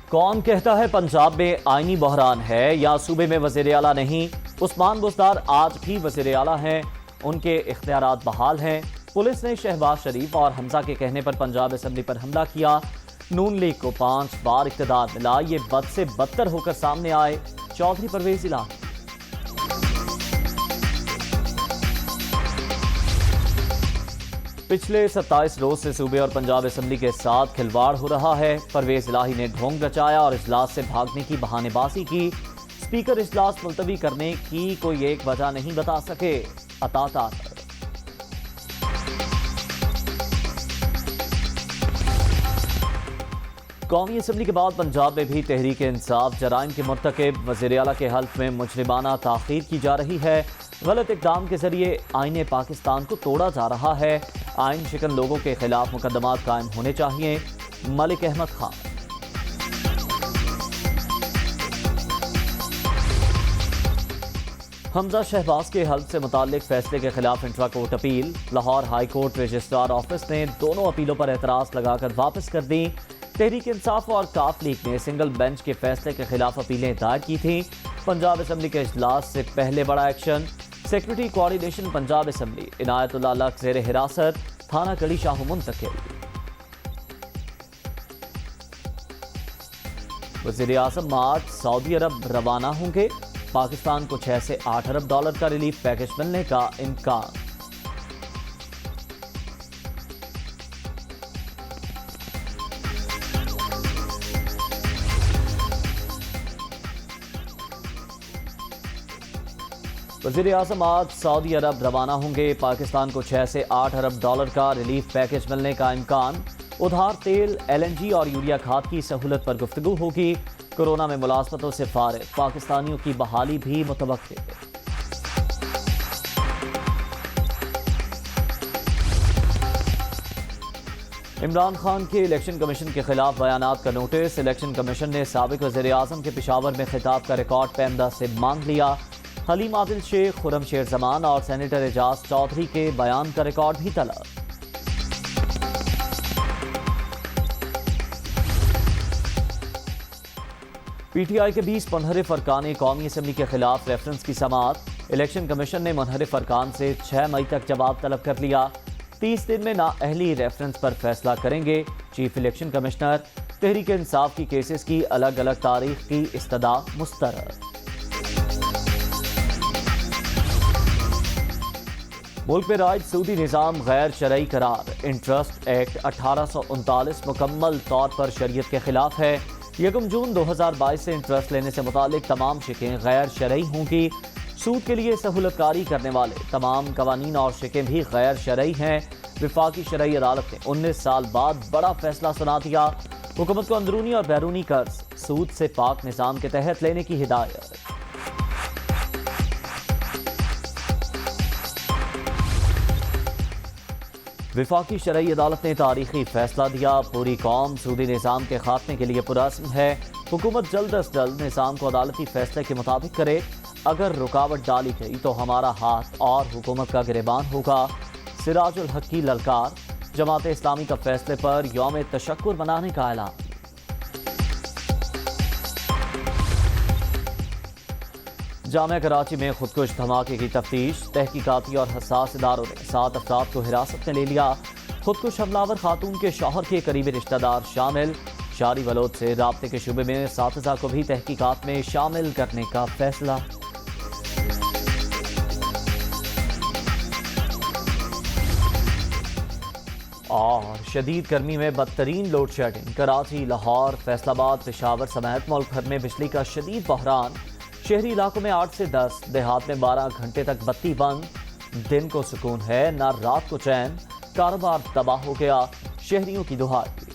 کون کہتا ہے پنجاب میں آئینی بحران ہے یا صوبے میں وزیر اعلیٰ نہیں؟ عثمان بزدار آج بھی وزیر اعلیٰ ہیں، ان کے اختیارات بحال ہیں۔ پولیس نے شہباز شریف اور حمزہ کے کہنے پر پنجاب اسمبلی پر حملہ کیا۔ نون لیگ کو 5 بار اقتدار ملا، یہ بد سے بدتر ہو کر سامنے آئے، چودھری پرویز الہی۔ پچھلے 27 روز سے صوبے اور پنجاب اسمبلی کے ساتھ کھلواڑ ہو رہا ہے۔ پرویز الہی نے ڈھونگ رچایا اور اجلاس سے بھاگنے کی بہانے بازی کی۔ اسپیکر اجلاس ملتوی کرنے کی کوئی ایک وجہ نہیں بتا سکے۔ عطا طاہر۔ قومی اسمبلی کے بعد پنجاب میں بھی تحریک انصاف جرائم کے مرتکب وزیر اعلیٰ کے حلف میں مجرمانہ تاخیر کی جا رہی ہے۔ غلط اقدام کے ذریعے آئین پاکستان کو توڑا جا رہا ہے۔ آئین شکن لوگوں کے خلاف مقدمات قائم ہونے چاہیے۔ ملک احمد خان۔ حمزہ شہباز کے حلف سے متعلق فیصلے کے خلاف intra court appeal. Lahore high court registrar office نے دونوں اپیلوں پر اعتراض لگا کر واپس کر دی۔ تحریک انصاف اور کاف لیگ نے سنگل بینچ کے فیصلے کے خلاف اپیلیں دائر کی تھیں۔ پنجاب اسمبلی کے اجلاس سے پہلے بڑا action. Security coordination Punjab assembly عنایت اللہ لق زیر حراست، تھانہ کڑی شاہو منتقل۔ وزیر اعظم مارچ سعودی عرب روانہ ہوں گے۔ پاکستان کو 6 سے 8 ارب ڈالر کا ریلیف پیکج ملنے کا امکان۔ وزیر اعظم آج سعودی عرب روانہ ہوں گے۔ پاکستان کو 6 سے 8 ارب ڈالر کا ریلیف پیکج ملنے کا امکان۔ ادھار تیل، LNG اور یوریا کھاد کی سہولت پر گفتگو ہوگی۔ کورونا میں ملازمتوں سے فارغ پاکستانیوں کی بحالی بھی متوقع ہے۔ عمران خان کے الیکشن کمیشن کے خلاف بیانات کا نوٹس۔ الیکشن کمیشن نے سابق وزیر اعظم کے پشاور میں خطاب کا ریکارڈ پیمدہ سے مانگ لیا۔ حلیم عادل شیخ، خرم شیر زمان اور سینیٹر اعجاز چودھری کے بیان کا ریکارڈ بھی طلب۔ پی ٹی آئی کے 20 منحرف ارکان قومی اسمبلی کے خلاف ریفرنس کی سماعت۔ الیکشن کمیشن نے منحرف ارکان سے 6 مئی تک جواب طلب کر لیا۔ 30 دن میں نااہلی ریفرنس پر فیصلہ کریں گے chief election commissioner. Tehreek Insaf کی کیسز کی الگ الگ تاریخ کی استدعا مسترد۔ ملک میں رائج سودی نظام غیر شرعی قرار۔ انٹرسٹ ایکٹ 1839 مکمل طور پر شریعت کے خلاف ہے۔ 1 جون 2022 سے انٹرسٹ لینے سے متعلق تمام شکیں غیر شرعی ہوں گی۔ سود کے لیے سہولت کاری کرنے والے تمام قوانین اور شکیں بھی غیر شرعی ہیں۔ وفاقی شرعی عدالت نے 19 سال بعد بڑا فیصلہ سنا دیا۔ حکومت کو اندرونی اور بیرونی قرض سود سے پاک نظام کے تحت لینے کی ہدایت۔ وفاقی شرعی عدالت نے تاریخی فیصلہ دیا۔ پوری قوم سودی نظام کے خاتمے کے لیے پرعزم ہے۔ حکومت جلد از جلد نظام کو عدالتی فیصلے کے مطابق کرے۔ اگر رکاوٹ ڈالی گئی تو ہمارا ہاتھ اور حکومت کا گریبان ہوگا۔ سراج الحق کی للکار۔ جماعت اسلامی کا فیصلے پر یوم تشکر منانے کا اعلان۔ جامعہ کراچی میں خودکش دھماکے کی تفتیش۔ تحقیقاتی اور حساس اداروں نے 7 افراد کو حراست میں لے لیا۔ خودکش حملہ آور خاتون کے شوہر کے قریبی رشتہ دار شامل۔ شہری ولود سے رابطے کے شعبے میں اساتذہ کو بھی تحقیقات میں شامل کرنے کا فیصلہ۔ اور شدید گرمی میں بدترین لوڈ شیڈنگ۔ کراچی، لاہور، فیصل آباد، پشاور سمیت ملک بھر میں بجلی کا شدید بحران۔ شہری علاقوں میں 8 سے 10، دیہات میں 12 گھنٹے تک بتی بند۔ دن کو سکون ہے نہ رات کو چین۔ کاروبار تباہ ہو گیا، شہریوں کی دہائی۔